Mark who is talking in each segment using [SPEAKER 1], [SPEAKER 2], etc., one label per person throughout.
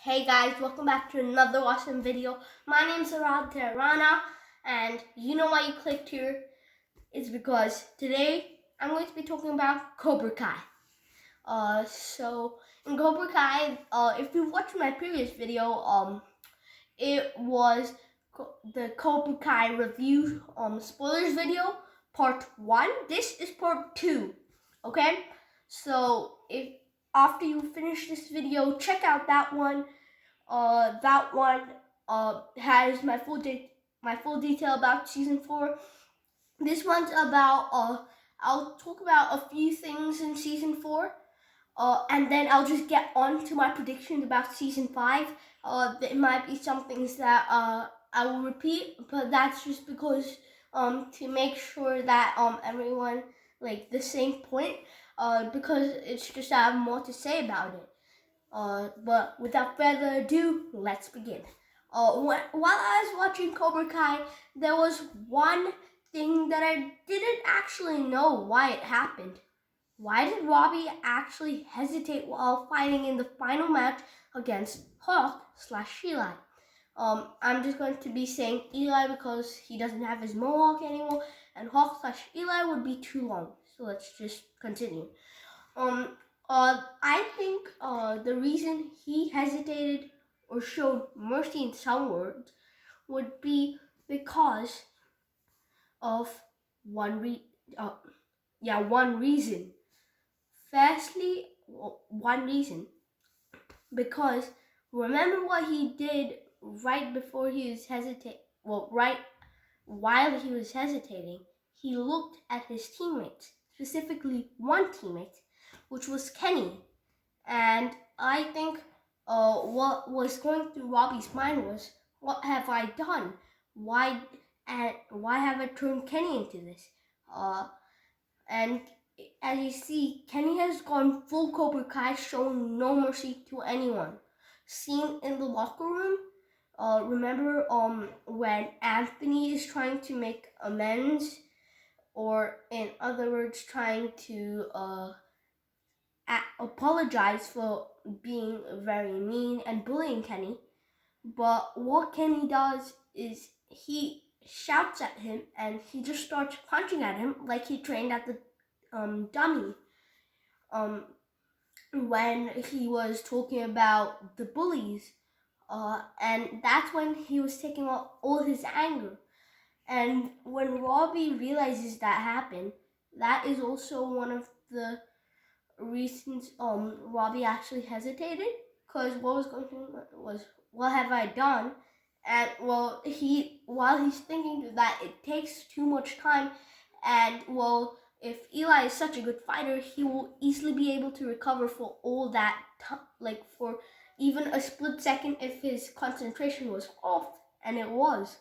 [SPEAKER 1] Hey guys, welcome back to another awesome video. My name is Arad Terrana, and you know why you clicked here? It's because today I'm going to be talking about Cobra Kai. So in Cobra Kai, if you watched my previous video, it was the Cobra Kai review spoilers video, part 1. This is part 2. Okay? So if after you finish this video, check out that one. That one has my full detail about season 4. This one's about I'll talk about a few things in season 4. And then I'll just get on to my predictions about season 5. There might be some things that I will repeat, but that's just because to make sure that everyone like the same point. Because it's just I have more to say about it. But without further ado, let's begin. While I was watching Cobra Kai, there was one thing that I didn't actually know why it happened. Why did Robbie actually hesitate while fighting in the final match against Hawk/Eli? I'm just going to be saying Eli because he doesn't have his mohawk anymore, and Hawk/Eli would be too long. So let's just continue. I think the reason he hesitated or showed mercy in some words would be because of one reason. Firstly, one reason, because remember what he did right before he was right while he was hesitating. He looked at his teammates, specifically one teammate, which was Kenny. And I think what was going through Robbie's mind was, what have I done? Why have I turned Kenny into this? And as you see, Kenny has gone full Cobra Kai, showing no mercy to anyone. Seen in the locker room, remember when Anthony is trying to make amends, or in other words, trying to apologize for being very mean and bullying Kenny. But what Kenny does is he shouts at him and he just starts punching at him like he trained at the dummy. When he was talking about the bullies, and that's when he was taking all his anger. And when Robbie realizes that happened, that is also one of the reasons Robbie actually hesitated, because what was going through was, what have I done? And while he's thinking that, it takes too much time, and if Eli is such a good fighter, he will easily be able to recover for all that like for even a split second if his concentration was off, and it was.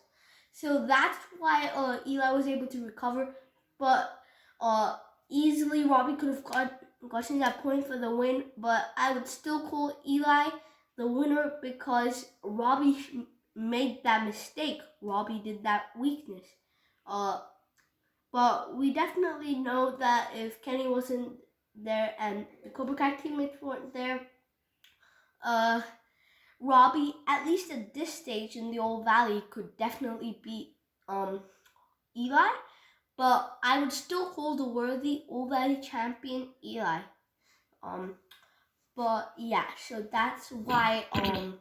[SPEAKER 1] So that's why Eli was able to recover, but easily Robbie could have gotten that point for the win, but I would still call Eli the winner because Robbie made that mistake. Robbie did that weakness. But we definitely know that if Kenny wasn't there and the Cobra Kai teammates weren't there, Robbie, at least at this stage in the Old Valley, could definitely beat Eli. But I would still call the worthy Old Valley champion Eli. But yeah, so that's why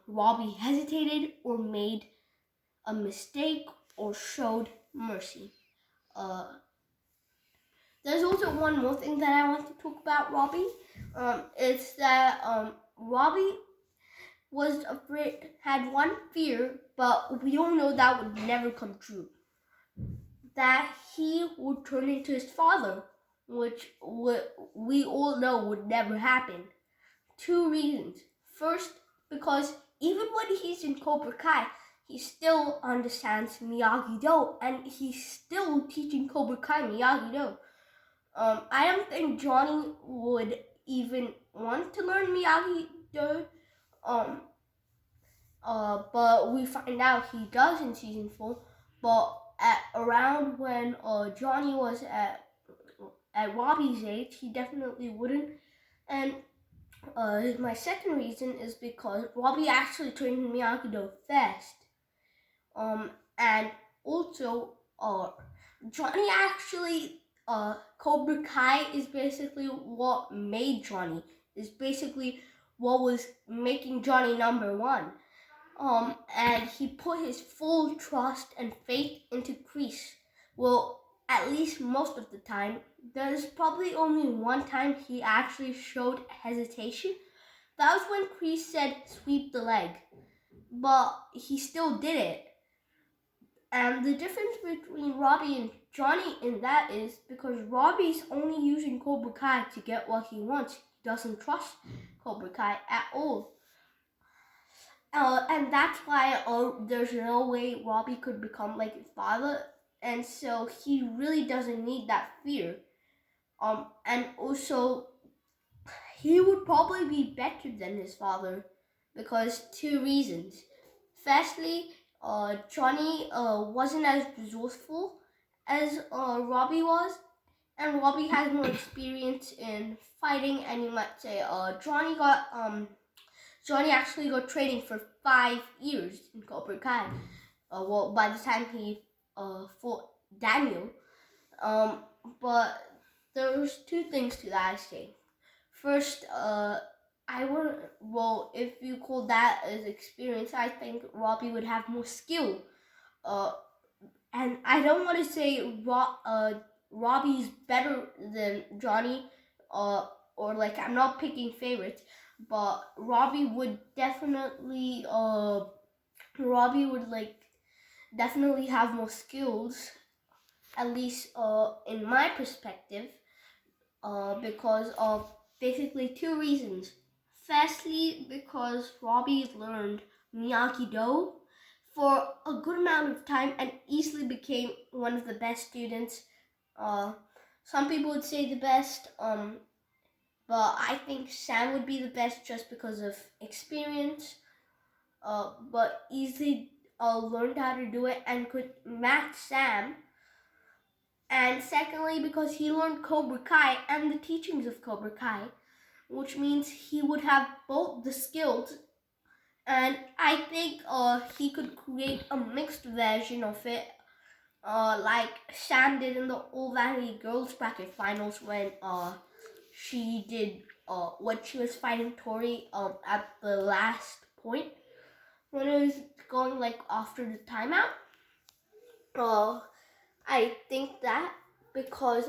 [SPEAKER 1] Robbie hesitated or made a mistake or showed mercy. There's also one more thing that I want to talk about Robbie. It's that Robbie was afraid, had one fear, but we all know that would never come true. That he would turn into his father, which we all know would never happen. 2 reasons. First, because even when he's in Cobra Kai, he still understands Miyagi-Do, and he's still teaching Cobra Kai Miyagi-Do. I don't think Johnny would even want to learn Miyagi-Do, but we find out he does in season 4. But around when Johnny was at Robbie's age, he definitely wouldn't. And My second reason is because Robbie actually trained Miyagi-Do fast. And also, Johnny actually, Cobra Kai is basically what made Johnny. Is basically what was making Johnny number one. And he put his full trust and faith into Kreese. Well, at least most of the time. There's probably only one time he actually showed hesitation. That was when Kreese said, "Sweep the leg." But he still did it. And the difference between Robbie and Johnny in that is because Robbie's only using Cobra Kai to get what he wants. He doesn't trust Cobra Kai at all. And that's why there's no way Robbie could become like his father. And so he really doesn't need that fear. And also, he would probably be better than his father because two reasons. Firstly, Johnny wasn't as resourceful as Robbie was, and Robbie has more experience in fighting. And you might say, Johnny actually got training for 5 years in Cobra Kai. Well, by the time he fought Daniel, but there's two things to that I say. First, if you call that as experience, I think Robbie would have more skill. And I don't want to say Robbie's better than Johnny, or like I'm not picking favorites, but Robbie would definitely definitely have more skills, at least in my perspective, because of basically two reasons. Firstly, because Robbie learned Miyagi-Do for a good amount of time and easily became one of the best students. Some people would say the best, but I think Sam would be the best just because of experience. But easily learned how to do it and could match Sam. And secondly, because he learned Cobra Kai and the teachings of Cobra Kai, which means he would have both the skills, and I think he could create a mixed version of it, like Sam did in the All Valley Girls Bracket Finals when she did when she was fighting Tori at the last point when it was going like after the timeout. I think that because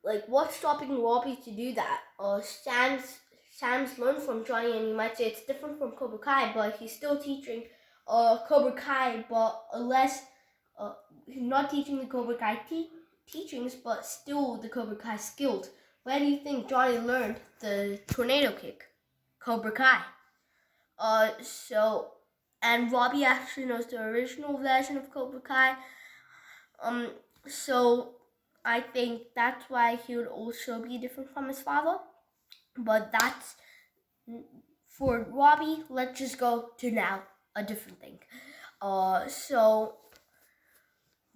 [SPEAKER 1] like what's stopping Robbie to do that? Sam's learned from Johnny, and you might say it's different from Cobra Kai, but he's still teaching Cobra Kai, but less. He's not teaching the Cobra Kai teachings, but still the Cobra Kai skills. Where do you think Johnny learned the tornado kick? Cobra Kai. And Robbie actually knows the original version of Cobra Kai. So I think that's why he would also be different from his father. But that's for Robbie. Let's just go to now a different thing. So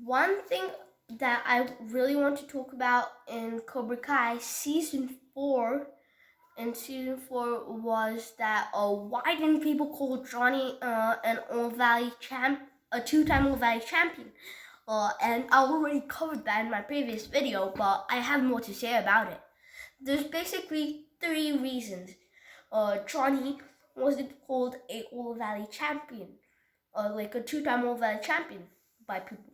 [SPEAKER 1] one thing that I really want to talk about in Cobra Kai season 4. In season 4 was that why didn't people call Johnny an All Valley a 2-time All Valley champion? And I already covered that in my previous video, but I have more to say about it. There's basically 3 reasons Johnny wasn't called a All Valley champion, like a 2-time All Valley champion by people.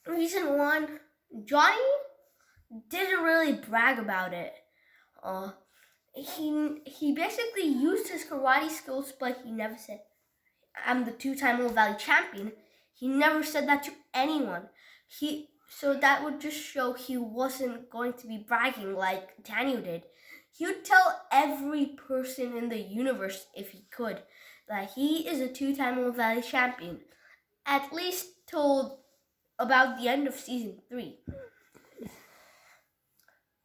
[SPEAKER 1] Reason 1, Johnny didn't really brag about it. He basically used his karate skills, but he never said, "I'm the 2-time All Valley champion." He never said that to anyone. So that would just show he wasn't going to be bragging like Daniel did. He would tell every person in the universe, if he could, that he is a 2-time All Valley champion. At least till about the end of season 3.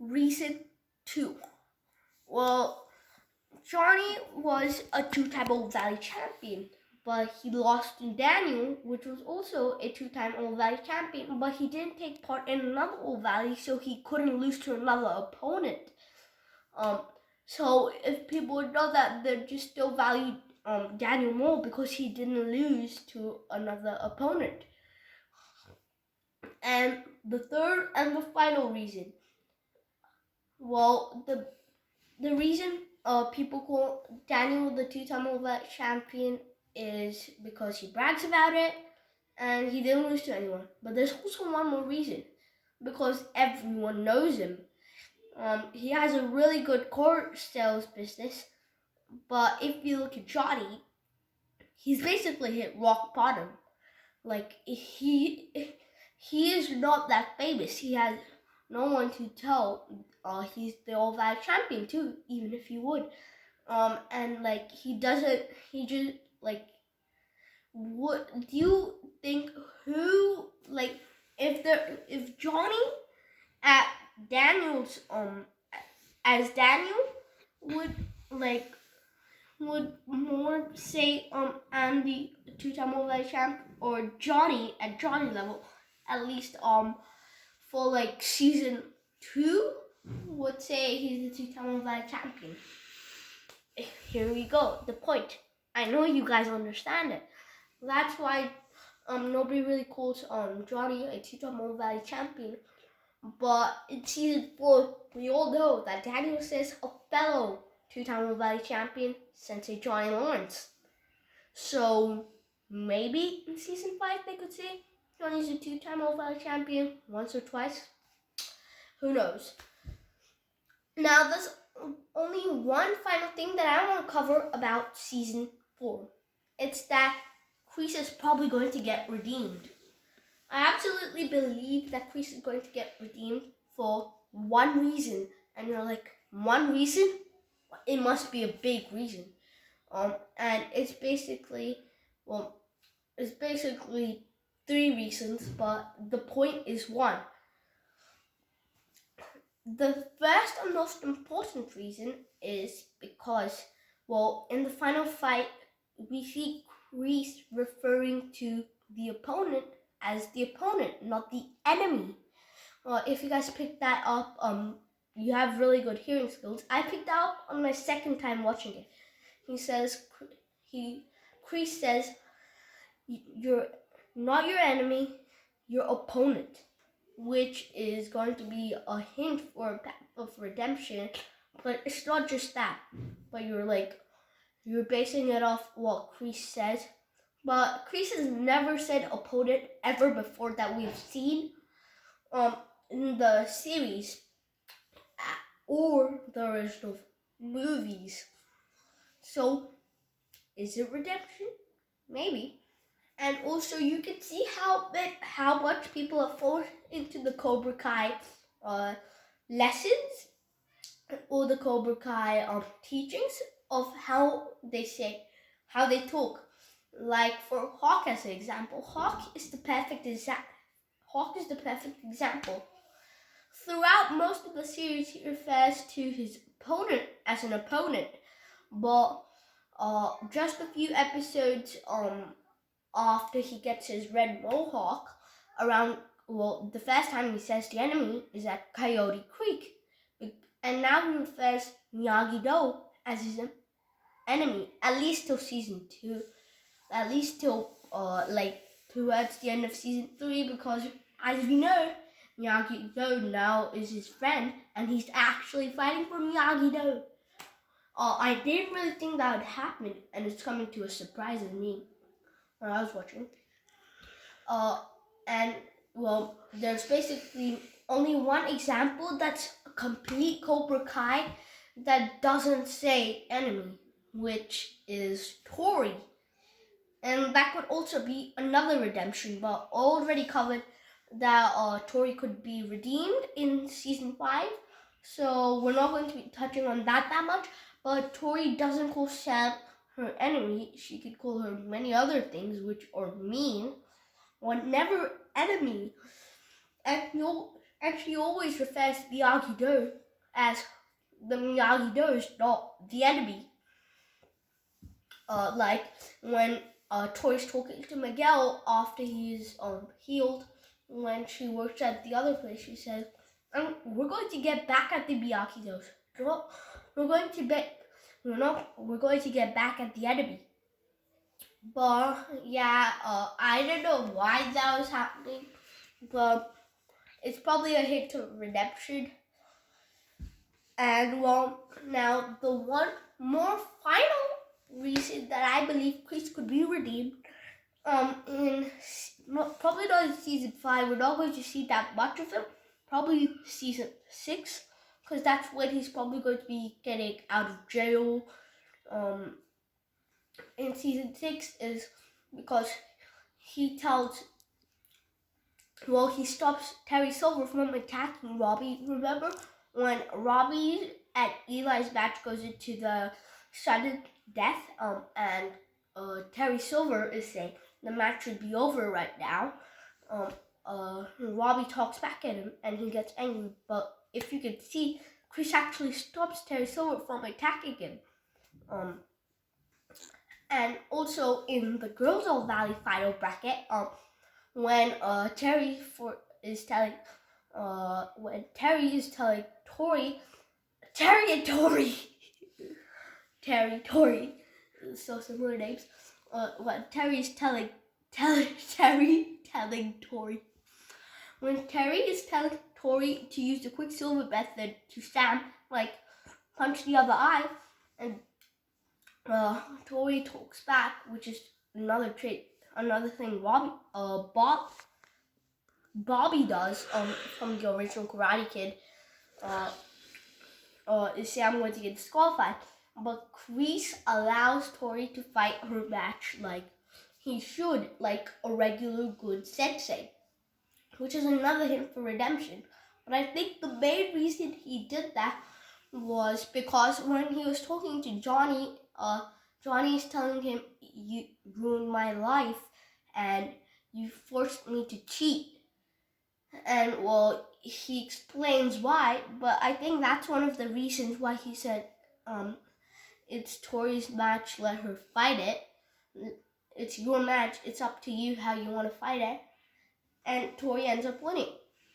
[SPEAKER 1] Reason 2. Well, Johnny was a 2-time All Valley champion, but he lost to Daniel, which was also a 2-time All Valley champion, but he didn't take part in another All Valley, so he couldn't lose to another opponent. So if people would know that, they'd just still value Daniel more because he didn't lose to another opponent. And the third and the final reason, well, the reason people call Daniel the two-time world champion is because he brags about it and he didn't lose to anyone. But there's also one more reason, because everyone knows him. He has a really good car sales business, but if you look at Johnny, he's basically hit rock bottom. Like he is not that famous. He has no one to tell. He's the All Valley champion too, even if he would. And like he doesn't. He just like. What do you think? Who like if Johnny at Daniel's as Daniel would like would more say Andy two-time world champ or Johnny at Johnny level, at least for like season 2 would say he's the two-time world champion. Here we go. The point. I know you guys understand it. That's why nobody really calls Johnny a two-time world champion. But in season 4, we all know that Daniel says a fellow two-time World Valley champion, Sensei Johnny Lawrence. So maybe in season 5 they could say Johnny's a two-time World Valley champion once or twice. Who knows? Now there's only one final thing that I want to cover about season 4. It's that Kreese is probably going to get redeemed. I absolutely believe that Kreese is going to get redeemed for one reason. And you're like, one reason? It must be a big reason. And it's basically 3 reasons, but the point is one. The first and most important reason is because, in the final fight, we see Kreese referring to the opponent as the opponent, not the enemy. If you guys picked that up, you have really good hearing skills. I picked that up on my second time watching it. Kreese says, you're not your enemy, your opponent, which is going to be a hint for a path of redemption. But it's not just that, but you're basing it off what Kreese says. But Kreese has never said opponent ever before that we've seen in the series or the original movies. So, is it redemption? Maybe. And also, you can see how much people have fallen into the Cobra Kai lessons or the Cobra Kai teachings of how they talk. Like for Hawk as an example, Hawk is the perfect example. Throughout most of the series, he refers to his opponent as an opponent, but just a few episodes after he gets his red mohawk, the first time he says the enemy is at Coyote Creek, and now he refers Miyagi-Do as his enemy, at least till season 2. At least till towards the end of season 3, because as we know, Miyagi-Do now is his friend and he's actually fighting for Miyagi-Do. I didn't really think that would happen, and it's coming to a surprise of me when I was watching. There's basically only one example that's a complete Cobra Kai that doesn't say enemy, which is Tori. And that could also be another redemption, but already covered that Tori could be redeemed in season 5. So we're not going to be touching on that much. But Tori doesn't call Sam her enemy. She could call her many other things, which are mean, or never enemy. And she always refers to Miyagi-Do as the Miyagi-Do is not the enemy. Like when Tori's talking to Miguel after he's healed, when she works at the other place, she says, "We're going to get back at the Miyagi-Dos. we're going to get back at the enemy. But yeah, I don't know why that was happening, but it's probably a hint of redemption. And well, now the one more final reason that I believe Chris could be redeemed, probably not in season 5. We're not going to see that much of him. Probably season 6, because that's when he's probably going to be getting out of jail. In season 6 is because he stops Terry Silver from attacking Robbie. Remember when Robbie and Eli's match goes into the sudden death, and Terry Silver is saying the match should be over right now. Robbie talks back at him and he gets angry, but if you can see, Chris actually stops Terry Silver from attacking him. And also in the Girls All Valley final bracket, when Terry is telling Tori, Tori, so similar names. When Terry is telling Tori to use the Quicksilver method to Sam, like punch the other eye, and Tori talks back, which is another thing Bobby does from the original Karate Kid. Is Sam going to get disqualified? But Chris allows Tori to fight her match like he should, like a regular good sensei, which is another hint for redemption. But I think the main reason he did that was because when he was talking to Johnny, Johnny's telling him, "You ruined my life and you forced me to cheat." And well, he explains why, but I think that's one of the reasons why he said, it's Tori's match, let her fight it. It's your match, it's up to you how you want to fight it. And Tori ends up winning.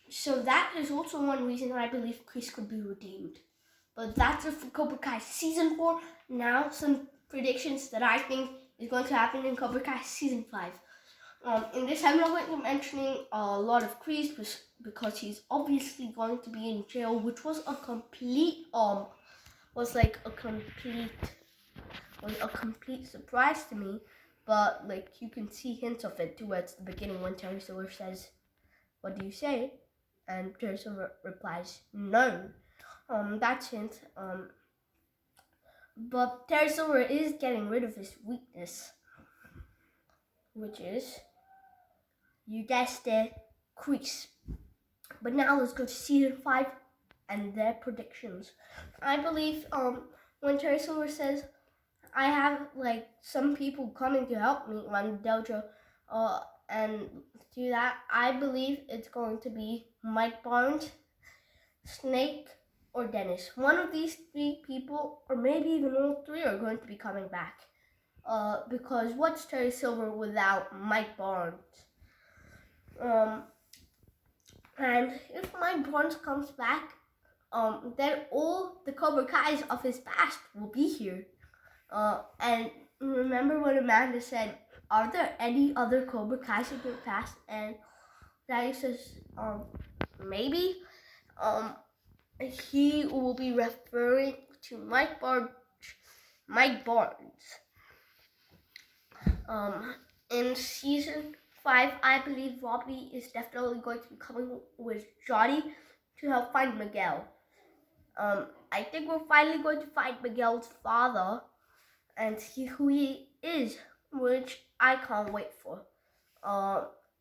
[SPEAKER 1] So that is also one reason I believe Chris could be redeemed. But that's it for Cobra Kai Season 4. Now some predictions that I think is going to happen in Cobra Kai Season 5. In this, I'm not going to be mentioning a lot of Chris because he's obviously going to be in jail, which was a complete surprise to me. But like you can see hints of it towards the beginning when Terry Silver says, "What do you say?" and Terry Silver replies, "No." That's hint. But Terry Silver is getting rid of his weakness, which is, you guessed it, Chris. But now let's go to season 5 and their predictions. I believe when Terry Silver says, "I have like some people coming to help me run the dojo," and do that, I believe it's going to be Mike Barnes, Snake, or Dennis. One of these 3 people, or maybe even all 3, are going to be coming back. Because what's Terry Silver without Mike Barnes? And if Mike Barnes comes back, then all the Cobra Kais of his past will be here. And remember when Amanda said, "Are there any other Cobra Kais in your past?" And Daddy says, maybe. He will be referring to Mike Barnes. In season 5, I believe Robbie is definitely going to be coming with Johnny to help find Miguel. I think we're finally going to find Miguel's father and see who he is, which I can't wait for.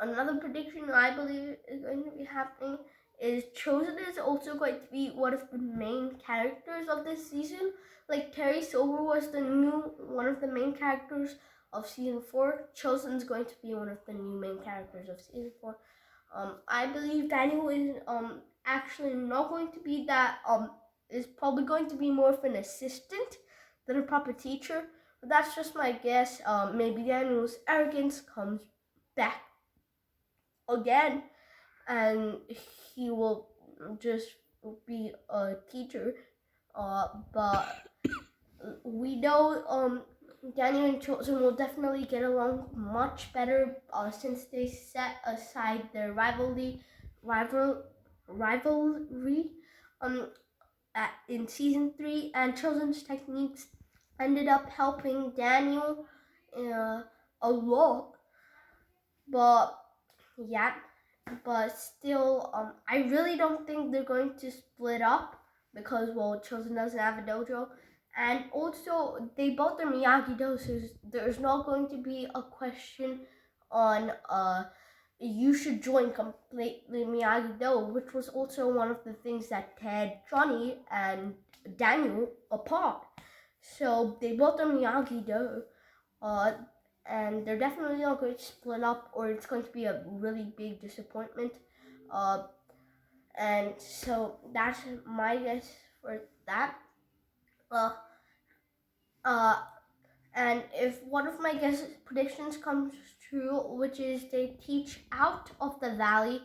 [SPEAKER 1] Another prediction I believe is going to be happening is Chosen is also going to be one of the main characters of this season. Like Terry Silver was one of the main characters of season 4. Chosen is going to be one of the new main characters of season 4. I believe Daniel is actually not going to be that. Is probably going to be more of an assistant than a proper teacher. But that's just my guess. Maybe Daniel's arrogance comes back again, and he will just be a teacher. But we know Daniel and Chosen will definitely get along much better since they set aside their rivalry in season 3, and Chosen's techniques ended up helping Daniel a lot. But yeah, but still, I really don't think they're going to split up because, well, Chosen doesn't have a dojo, and also they both are Miyagi-Do, so there's not going to be a question on you should join completely Miyagi-Do, which was also one of the things that teared Johnny and Daniel apart. So they both are Miyagi-Do, and they're definitely not going to split up, or it's going to be a really big disappointment. And so that's my guess for that. And if one of my predictions comes true, which is they teach out of the valley,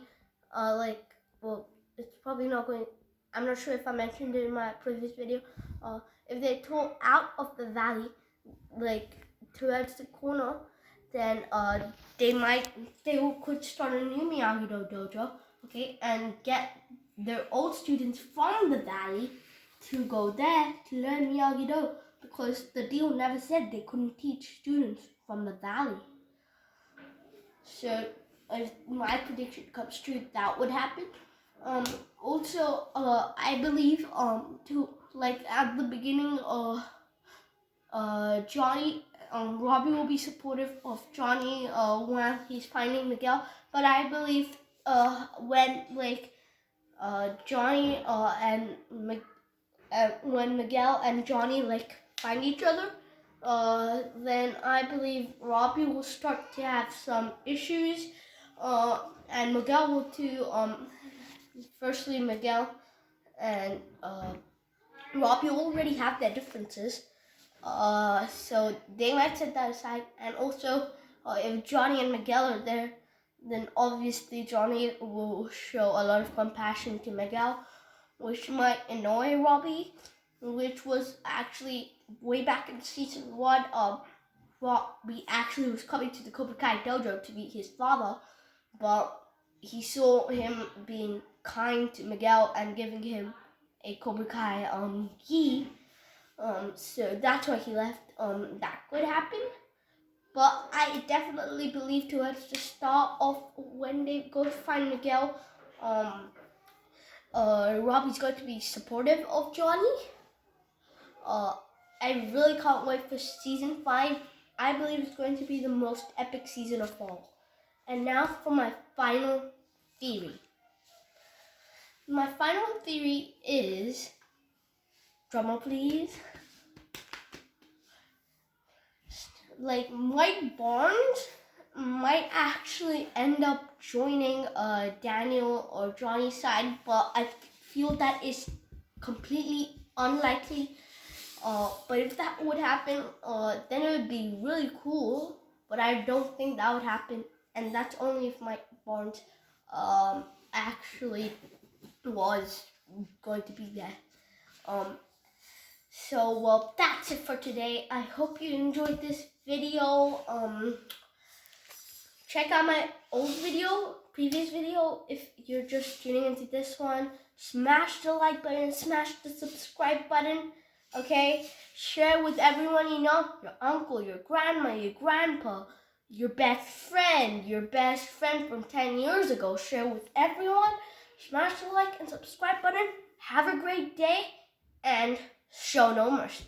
[SPEAKER 1] it's probably not going. I'm not sure if I mentioned it in my previous video. If they told out of the valley, like towards the corner, then they could start a new Miyagi-Do dojo, okay, and get their old students from the valley to go there to learn Miyagi-Do, because the deal never said they couldn't teach students from the valley. So if my prediction comes true, that would happen. Also, I believe at the beginning, Johnny, Robbie will be supportive of Johnny when he's finding Miguel. But I believe when Johnny when Miguel and Johnny find each other, then I believe Robbie will start to have some issues, and Miguel will too. Firstly, Miguel and Robbie already have their differences, so they might set that aside. And also, if Johnny and Miguel are there, then obviously Johnny will show a lot of compassion to Miguel, which might annoy Robbie, which was actually way back in season 1. Robbie actually was coming to the Cobra Kai dojo to meet his father, but he saw him being kind to Miguel and giving him a Cobra Kai gi. So that's why he left. That could happen. But I definitely believe towards the start of when they go to find Miguel, Robbie's going to be supportive of Johnny. I really can't wait for season 5. I believe it's going to be the most epic season of all. And now for my final theory. My final theory is, drumroll please, Mike Barnes might actually end up joining Daniel or Johnny's side, but I feel that is completely unlikely. But if that would happen, then it would be really cool. But I don't think that would happen, and that's only if Mike Barnes actually was going to be there. So, well, that's it for today. I hope you enjoyed this video. Check out my previous video, if you're just tuning into this one. Smash the like button, smash the subscribe button, okay? Share with everyone you know, your uncle, your grandma, your grandpa, your best friend from 10 years ago. Share with everyone. Smash the like and subscribe button. Have a great day, and show no mercy.